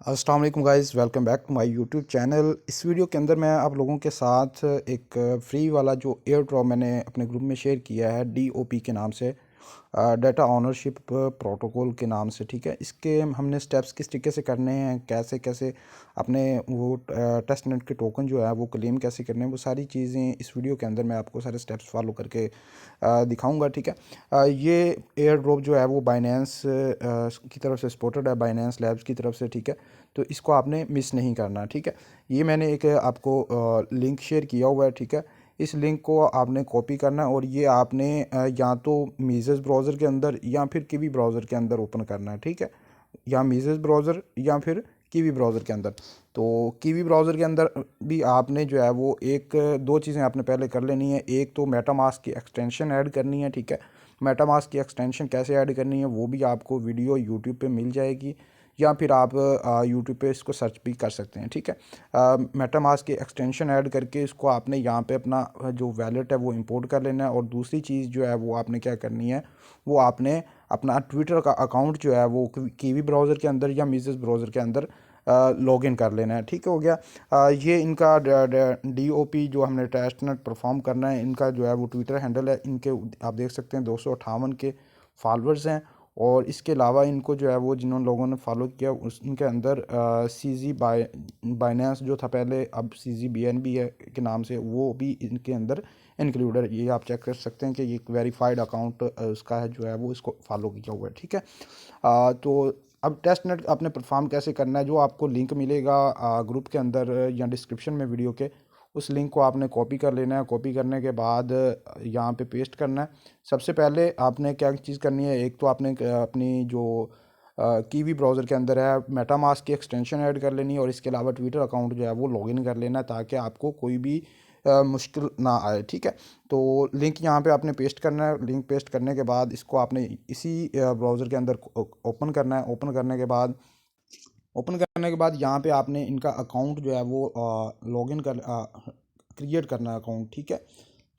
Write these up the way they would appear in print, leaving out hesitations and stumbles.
अस्सलाम वालेकुम guys, welcome back to my YouTube channel. इस वीडियो के अंदर मैं आप लोगों के साथ एक फ्री वाला जो एयर ड्रॉप मैंने अपने ग्रुप में शेयर किया है डीओपी के नाम से, डाटा ओनरशिप प्रोटोकॉल के नाम से। ठीक है, इसके हमने स्टेप्स किस तरीके से करने हैं, कैसे कैसे अपने वो टेस्ट नेट के टोकन जो है वो क्लेम कैसे करने हैं, वो सारी चीज़ें इस वीडियो के अंदर मैं आपको सारे स्टेप्स फॉलो करके दिखाऊंगा। ठीक है, ये एयर ड्रॉप जो है वो बाइनेंस की तरफ से सपोर्टेड है, बाइनेंस लैब्स की तरफ से। ठीक है, तो इसको आपने मिस नहीं करना। ठीक है, ये मैंने एक आपको लिंक शेयर किया हुआ है। ठीक है, इस लिंक को आपने कॉपी करना है और ये आपने या तो मीज़ेस ब्राउज़र के अंदर या फिर किवी ब्राउज़र के अंदर ओपन करना है। ठीक है, या मीज़ेस ब्राउज़र या फिर कीवी ब्राउज़र के अंदर। तो कीवी ब्राउज़र के अंदर भी आपने जो है वो एक दो चीज़ें आपने पहले कर लेनी है। एक तो मेटामास्क की एक्सटेंशन ऐड करनी है। ठीक है, मेटामास्क की एक्सटेंशन कैसे ऐड करनी है वो भी आपको वीडियो यूट्यूब पे मिल जाएगी, या फिर आप यूट्यूब पे इसको सर्च भी कर सकते हैं। ठीक है, मेटामास्क की एक्सटेंशन ऐड करके इसको आपने यहाँ पे अपना जो वैलेट है वो इंपोर्ट कर लेना है। और दूसरी चीज़ जो है वो आपने क्या करनी है, वो आपने अपना ट्विटर का अकाउंट जो है वो कीवी ब्राउज़र के अंदर या मीज़ेस ब्राउज़र के अंदर लॉगिन कर लेना है। ठीक हो गया। ये इनका डीओपी जो हमने टेस्ट नेट परफॉर्म करना है, इनका जो है वो ट्विटर हैंडल है। इनके आप देख सकते हैं 258 के फॉलोअर्स हैं। और इसके अलावा इनको जो है वो जिन लोगों ने फॉलो किया उस इनके अंदर सी जी बाइनेंस जो था पहले, अब सी जी बी एन बी है के नाम से, वो भी इनके अंदर इंक्लूडेड है। ये आप चेक कर सकते हैं कि ये एक वेरीफाइड अकाउंट उसका है जो है वो इसको फॉलो किया हुआ है। ठीक है, तो अब टेस्ट नेट आपने परफॉर्म कैसे करना है, जो आपको लिंक मिलेगा ग्रुप के अंदर या डिस्क्रिप्शन में वीडियो के, उस लिंक को आपने कॉपी कर लेना है। कॉपी करने के बाद यहाँ पे पेस्ट करना है। सबसे पहले आपने क्या चीज़ करनी है, एक तो आपने अपनी जो कीवी ब्राउज़र के अंदर है मेटामास्क की एक्सटेंशन ऐड कर लेनी है, और इसके अलावा ट्विटर अकाउंट जो है वो लॉगिन कर लेना है ताकि आपको कोई भी मुश्किल ना आए। ठीक है, तो लिंक यहाँ पे आपने पेस्ट करना है। लिंक पेस्ट करने के बाद इसको आपने इसी ब्राउज़र के अंदर ओपन करना है। ओपन करने के बाद यहाँ पे आपने इनका अकाउंट जो है वो लॉगिन कर क्रिएट करना है अकाउंट। ठीक है,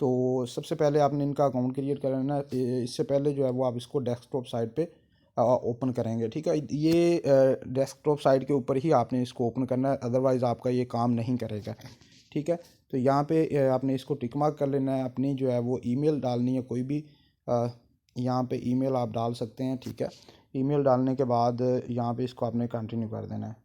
तो सबसे पहले आपने इनका अकाउंट क्रिएट करना है। इससे पहले जो है वो आप इसको डेस्कटॉप साइट पे ओपन करेंगे। ठीक है, ये डेस्कटॉप साइट के ऊपर ही आपने इसको ओपन करना है, अदरवाइज़ आपका ये काम नहीं करेगा। ठीक है, तो यहाँ पे आपने इसको टिक मार्क कर लेना है। अपनी जो है वो ईमेल डालनी है, कोई भी यहाँ पे ईमेल आप डाल सकते हैं। ठीक है, ईमेल डालने के बाद यहाँ पे इसको आपने कंटिन्यू कर देना है।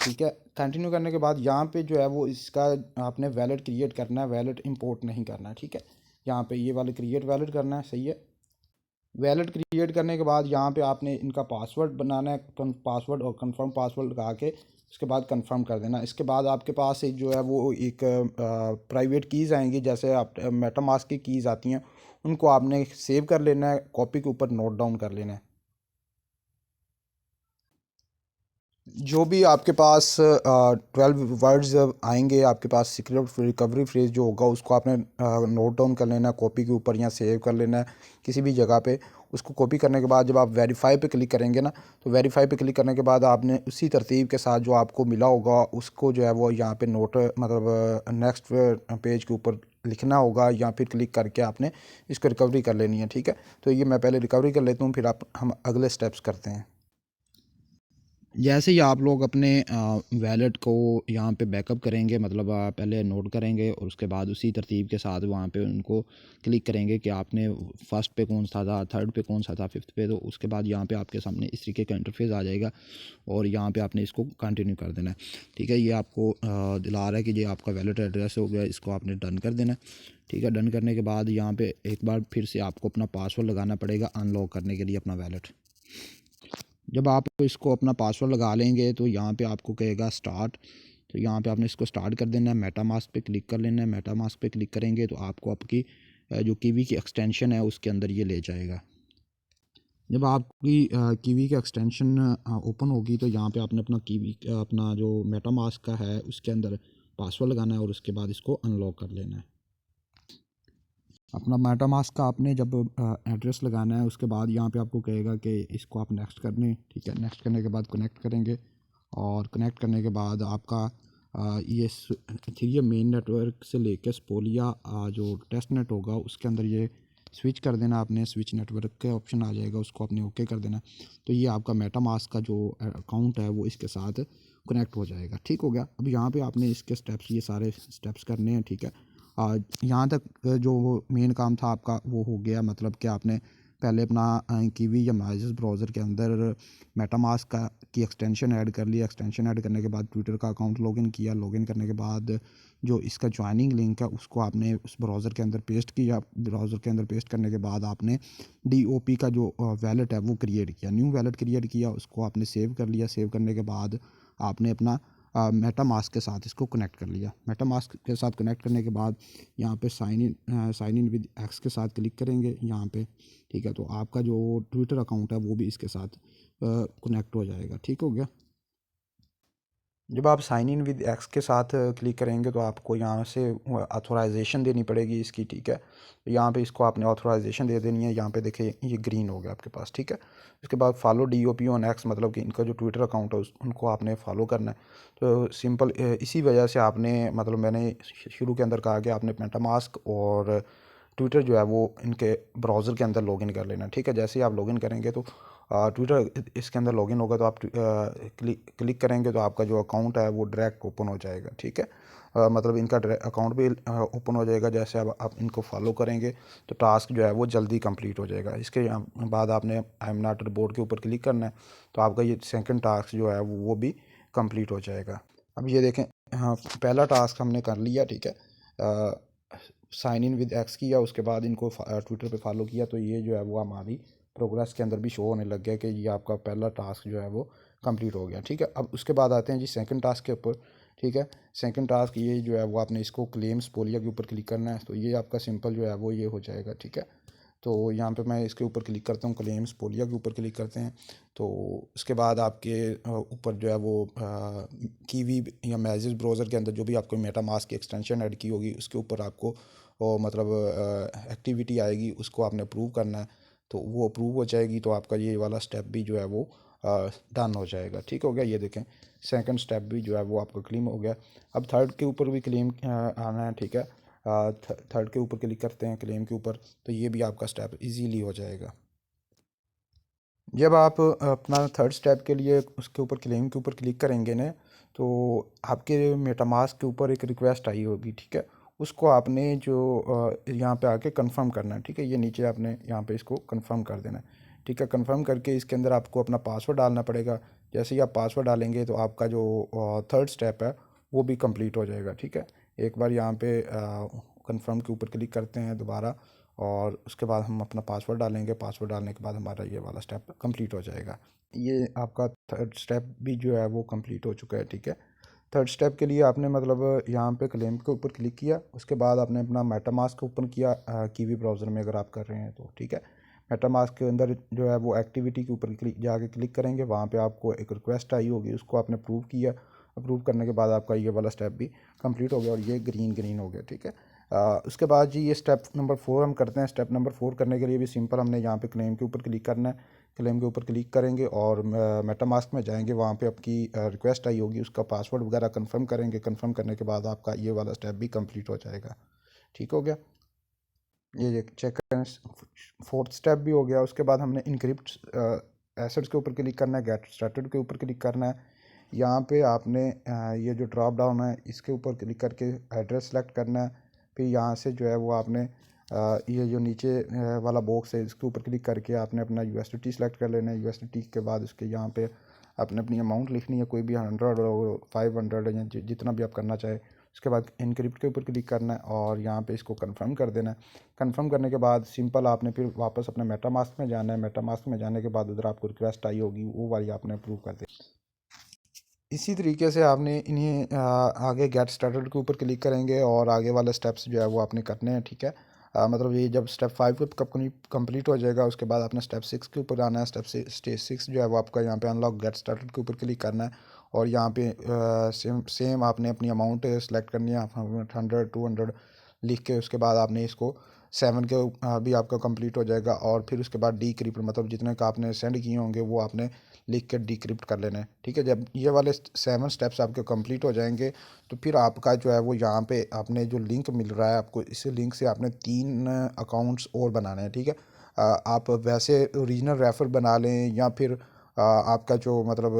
ठीक है, कंटिन्यू करने के बाद यहाँ पे जो है वो इसका आपने वैलेट क्रिएट करना है, वैलेट इंपोर्ट नहीं करना है। ठीक है, यहाँ पे ये वाले क्रिएट वैलेट करना है। सही है, वैलेट क्रिएट करने के बाद यहाँ पे आपने इनका पासवर्ड बनाना है, पासवर्ड और कंफर्म पासवर्ड लगा के उसके बाद कंफर्म कर देना। इसके बाद आपके पास एक जो है वो एक प्राइवेट कीज़ आएंगी, जैसे आप मेटामास्क की कीज़ आती हैं, उनको आपने सेव कर लेना है, कॉपी के ऊपर नोट डाउन कर लेना है। जो भी आपके पास 12 वर्ड्स आएंगे, आपके पास सीक्रेट रिकवरी फ्रेज जो होगा उसको आपने नोट डाउन कर लेना है कॉपी के ऊपर, या सेव कर लेना है किसी भी जगह पे। उसको कॉपी करने के बाद जब आप वेरीफाई पे क्लिक करेंगे ना, तो वेरीफाई पे क्लिक करने के बाद आपने उसी तरतीब के साथ जो आपको मिला होगा उसको जो है वो यहाँ पे नोट मतलब नेक्स्ट पेज के ऊपर लिखना होगा, या फिर क्लिक करके आपने इसको रिकवरी कर लेनी है। ठीक है, तो ये मैं पहले रिकवरी कर लेता हूँ, फिर हम अगले स्टेप्स करते हैं। जैसे ही आप लोग अपने वैलेट को यहाँ पे बैकअप करेंगे, मतलब पहले नोट करेंगे और उसके बाद उसी तरतीब के साथ वहाँ पे उनको क्लिक करेंगे कि आपने फर्स्ट पे कौन सा था, थर्ड पे कौन सा था, फिफ्थ पे, तो उसके बाद यहाँ पे आपके सामने इस तरीके का इंटरफेस आ जाएगा और यहाँ पे आपने इसको कंटिन्यू कर देना है। ठीक है, ये आपको दिला रहा है कि ये आपका वैलेट एड्रेस हो गया, इसको आपने डन कर देना है। ठीक है, डन करने के बाद यहाँ पे एक बार फिर से आपको अपना पासवर्ड लगाना पड़ेगा अनलॉक करने के लिए अपना वैलेट। जब आप इसको अपना पासवर्ड लगा लेंगे तो यहाँ पे आपको कहेगा स्टार्ट, तो यहाँ पे आपने इसको स्टार्ट कर देना है। मेटामास्क पे क्लिक कर लेना है। मेटामास्क पे क्लिक करेंगे तो आपको आपकी जो कीवी की एक्सटेंशन है उसके अंदर ये ले जाएगा। जब आपकी कीवी की एक्सटेंशन ओपन होगी तो यहाँ पे आपने अपना कीवी अपना जो मेटामास्क का है उसके अंदर पासवर्ड लगाना है और उसके बाद इसको अनलॉक कर लेना है। अपना मेटामास्क का आपने जब एड्रेस लगाना है उसके बाद यहाँ पे आपको कहेगा कि इसको आप नेक्स्ट करने। ठीक है, नेक्स्ट करने के बाद कनेक्ट करेंगे, और कनेक्ट करने के बाद आपका ये इथीरियम मेन नेटवर्क से लेकर स्पोलिया जो टेस्ट नेट होगा उसके अंदर ये स्विच कर देना आपने, स्विच नेटवर्क का ऑप्शन आ जाएगा, उसको आपने ओके कर देना। तो ये आपका मेटामास्क का जो अकाउंट है वो इसके साथ कनेक्ट हो जाएगा। ठीक हो गया। अब यहाँ पे आपने इसके स्टेप्स, ये सारे स्टेप्स करने हैं। ठीक है, यहाँ तक जो मेन काम था आपका वो हो गया। मतलब कि आपने पहले अपना कीवी या माइजेस ब्राउज़र के अंदर मेटामास्क का की एक्सटेंशन ऐड कर लिया। एक्सटेंशन ऐड करने के बाद ट्विटर का अकाउंट लॉगिन किया। लॉगिन करने के बाद जो इसका ज्वाइनिंग लिंक है उसको आपने उस ब्राउज़र के अंदर पेस्ट किया। ब्राउज़र के अंदर पेस्ट करने के बाद आपने DOP का जो वैलेट है वो क्रिएट किया, न्यू वैलेट क्रिएट किया, उसको आपने सेव कर लिया। सेव करने के बाद आपने अपना मेटामास्क के साथ इसको कनेक्ट कर लिया। मेटामास्क के साथ कनेक्ट करने के बाद यहाँ पे साइन इन विद एक्स के साथ क्लिक करेंगे यहाँ पे। ठीक है, तो आपका जो ट्विटर अकाउंट है वो भी इसके साथ कनेक्ट हो जाएगा। ठीक हो गया। जब आप साइन इन विद एक्स के साथ क्लिक करेंगे तो आपको यहाँ से ऑथोराइजेशन देनी पड़ेगी इसकी। ठीक है, तो यहाँ पे इसको आपने ऑथोराइजेशन दे देनी है। यहाँ पे देखिए ये ग्रीन हो गया आपके पास। ठीक है, उसके बाद फॉलो DOP ऑन एक्स, मतलब कि इनका जो ट्विटर अकाउंट है उनको आपने फॉलो करना है। तो सिंपल इसी वजह से आपने, मतलब मैंने शुरू के अंदर कहा कि आपने मेटामास्क और ट्विटर जो है वो इनके ब्राउज़र के अंदर लॉगिन कर लेना। ठीक है, जैसे ही आप लॉगिन करेंगे तो ट्विटर इसके अंदर लॉगिन होगा तो आप क्लिक करेंगे तो आपका जो अकाउंट है वो डायरेक्ट ओपन हो जाएगा। ठीक है, मतलब इनका अकाउंट भी ओपन हो जाएगा। जैसे अब आप इनको फॉलो करेंगे तो टास्क जो है वो जल्दी कंप्लीट हो जाएगा। इसके बाद आपने आई एम नॉट बोर्ड के ऊपर क्लिक करना है तो आपका ये सेकंड टास्क जो है वो भी कंप्लीट हो जाएगा। अब ये देखें, हाँ, पहला टास्क हमने कर लिया। ठीक है, साइन इन विद एक्स किया, उसके बाद इनको ट्विटर पे फॉलो किया, तो ये जो है वो हमारी प्रोग्रेस के अंदर भी शो होने लग गया कि ये आपका पहला टास्क जो है वो कंप्लीट हो गया। ठीक है, अब उसके बाद आते हैं जी सेकंड टास्क के ऊपर। ठीक है, सेकंड टास्क ये जो है वो आपने इसको क्लेम्स पोलिया के ऊपर क्लिक करना है, तो ये आपका सिंपल जो है वो ये हो जाएगा। ठीक है, तो यहाँ पे मैं इसके ऊपर क्लिक करता हूँ, क्लेम्स पोलिया के ऊपर क्लिक करते हैं। तो उसके बाद आपके ऊपर जो है वो कीवी या मैजिस ब्राउज़र के अंदर जो भी आपको मेटामास्क की एक्सटेंशन ऐड की होगी उसके ऊपर आपको मतलब एक्टिविटी आएगी, उसको आपने अप्रूव करना है। तो वो अप्रूव हो जाएगी तो आपका ये वाला स्टेप भी जो है वो डन हो जाएगा। ठीक हो गया। ये देखें सेकंड स्टेप भी जो है वो आपका क्लेम हो गया। अब थर्ड के ऊपर भी क्लेम आना है। ठीक है, थर्ड के ऊपर क्लिक करते हैं क्लेम के ऊपर, तो ये भी आपका स्टेप इजीली हो जाएगा। जब आप अपना थर्ड स्टेप के लिए उसके ऊपर क्लेम के ऊपर क्लिक करेंगे ना तो आपके मेटामास्क के ऊपर एक रिक्वेस्ट आई होगी। ठीक है, उसको आपने जो यहाँ पे आके कंफर्म करना है। ठीक है, ये नीचे आपने यहाँ पे इसको कंफर्म कर देना है। ठीक है, कंफर्म करके इसके अंदर आपको अपना पासवर्ड डालना पड़ेगा। जैसे ही आप पासवर्ड डालेंगे तो आपका जो थर्ड स्टेप है वो भी कंप्लीट हो जाएगा। ठीक है, एक बार यहाँ पे कंफर्म के ऊपर क्लिक करते हैं दोबारा और उसके बाद हम अपना पासवर्ड डालेंगे। पासवर्ड डालने के बाद हमारा ये वाला स्टेप कंप्लीट हो जाएगा। ये आपका थर्ड स्टेप भी जो है वो कंप्लीट हो चुका है। ठीक है, थर्ड स्टेप के लिए आपने मतलब यहाँ पे क्लेम के ऊपर क्लिक किया, उसके बाद आपने अपना मेटामास्क ओपन किया कीवी ब्राउज़र में अगर आप कर रहे हैं तो। ठीक है, मेटामास्क के अंदर जो है वो एक्टिविटी के ऊपर जाके क्लिक करेंगे, वहाँ पे आपको एक रिक्वेस्ट आई होगी, उसको आपने अप्रूव किया। अप्रूव करने के बाद आपका ये वाला स्टेप भी कंप्लीट हो गया और ये ग्रीन ग्रीन हो गया। ठीक है, उसके बाद जी ये स्टेप नंबर 4 हम करते हैं। स्टेप नंबर 4 करने के लिए भी सिंपल, हमने यहाँ पे क्लेम के ऊपर क्लिक करना है। क्लेम के ऊपर क्लिक करेंगे और मेटामास्क में जाएंगे, वहाँ पे आपकी रिक्वेस्ट आई होगी, उसका पासवर्ड वगैरह कंफर्म करेंगे। कंफर्म करने के बाद आपका ये वाला स्टेप भी कंप्लीट हो जाएगा। ठीक हो गया। ये चेक करें, फोर्थ स्टेप भी हो गया। उसके बाद हमने इनक्रिप्ट एसेट्स के ऊपर क्लिक करना है, गेट स्टार्टेड के ऊपर क्लिक करना है। यहाँ पे आपने ये जो ड्रॉप डाउन है इसके ऊपर क्लिक करके एड्रेस सेलेक्ट करना है। फिर यहाँ से जो है वो आपने ये जो नीचे वाला बॉक्स है इसके ऊपर क्लिक करके आपने अपना USDT सेलेक्ट कर लेना है। USDT के बाद उसके यहाँ पे आपने अपनी अमाउंट लिखनी है, कोई भी 100 और 500 या जितना भी आप करना चाहे। उसके बाद इनक्रिप्ट के ऊपर क्लिक करना है और यहाँ पे इसको कंफर्म कर देना है। कंफर्म करने के बाद सिंपल आपने फिर वापस अपने मेटामास्क में जाना है। मेटामास्क में जाने के बाद उधर आपको रिक्वेस्ट आई होगी, वो वाली आपने अप्रूव कर देना। इसी तरीके से आपने इन्हें आगे गेट स्टार्टेड के ऊपर क्लिक करेंगे और आगे वाले स्टेप्स जो है वो आपने करने हैं। ठीक है, मतलब ये जब स्टेप 5 कंप्लीट हो जाएगा उसके बाद आपने स्टेप 6 के ऊपर आना है। स्टेप 6 जो है वो आपका यहाँ पे अनलॉक गेट स्टार्टेड के ऊपर क्लिक करना है और यहाँ पे सेम आपने अपनी अमाउंट सेलेक्ट करनी है, 100 200 लिख के। उसके बाद आपने इसको 7 के भी आपका कंप्लीट हो जाएगा। और फिर उसके बाद डिक्रिप्ट, मतलब जितने का आपने सेंड किए होंगे वो आपने लिख के डिक्रिप्ट कर लेना है, ठीक है। जब ये वाले 7 स्टेप्स आपके कंप्लीट हो जाएंगे तो फिर आपका जो है वो यहाँ पे आपने जो लिंक मिल रहा है आपको, इस लिंक से आपने 3 अकाउंट्स और बनाने हैं, ठीक है। आप वैसे ओरिजिनल रेफर बना लें या फिर आपका जो मतलब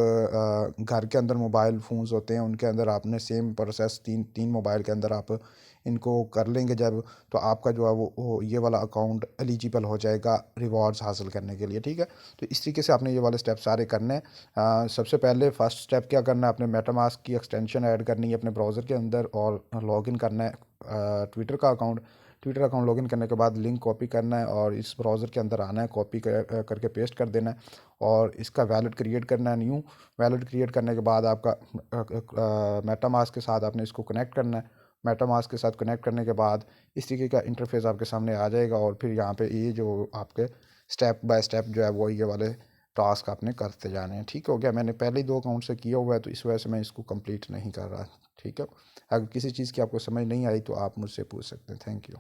घर के अंदर मोबाइल फ़ोन्स होते हैं उनके अंदर आपने सेम प्रोसेस तीन तीन मोबाइल के अंदर आप इनको कर लेंगे जब, तो आपका जो है वो ये वाला अकाउंट एलिजिबल हो जाएगा रिवॉर्ड्स हासिल करने के लिए, ठीक है। तो इस तरीके से आपने ये वाले स्टेप सारे करने हैं। सबसे पहले फर्स्ट स्टेप क्या करना है, आपने मेटामास्क की एक्सटेंशन ऐड करनी है अपने ब्राउज़र के अंदर और लॉगिन करना है ट्विटर का अकाउंट। ट्विटर अकाउंट लॉगिन करने के बाद लिंक कॉपी करना है और इस ब्राउज़र के अंदर आना है, कॉपी करके पेस्ट कर देना है और इसका वैलेट क्रिएट करना है। न्यू वैलेट क्रिएट करने के बाद आपका मेटामास्क के साथ आपने इसको कनेक्ट करना है। मेटामास्क के साथ कनेक्ट करने के बाद इस तरीके का इंटरफेस आपके सामने आ जाएगा और फिर यहाँ पे ये जो आपके स्टेप बाय स्टेप जो है वो ये वाले टास्क आपने करते जाने हैं। ठीक हो गया, मैंने पहले ही 2 अकाउंट से किया हुआ है तो इस वजह से मैं इसको कंप्लीट नहीं कर रहा। ठीक है, अगर किसी चीज़ की आपको समझ नहीं आई तो आप मुझसे पूछ सकते हैं। Thank you.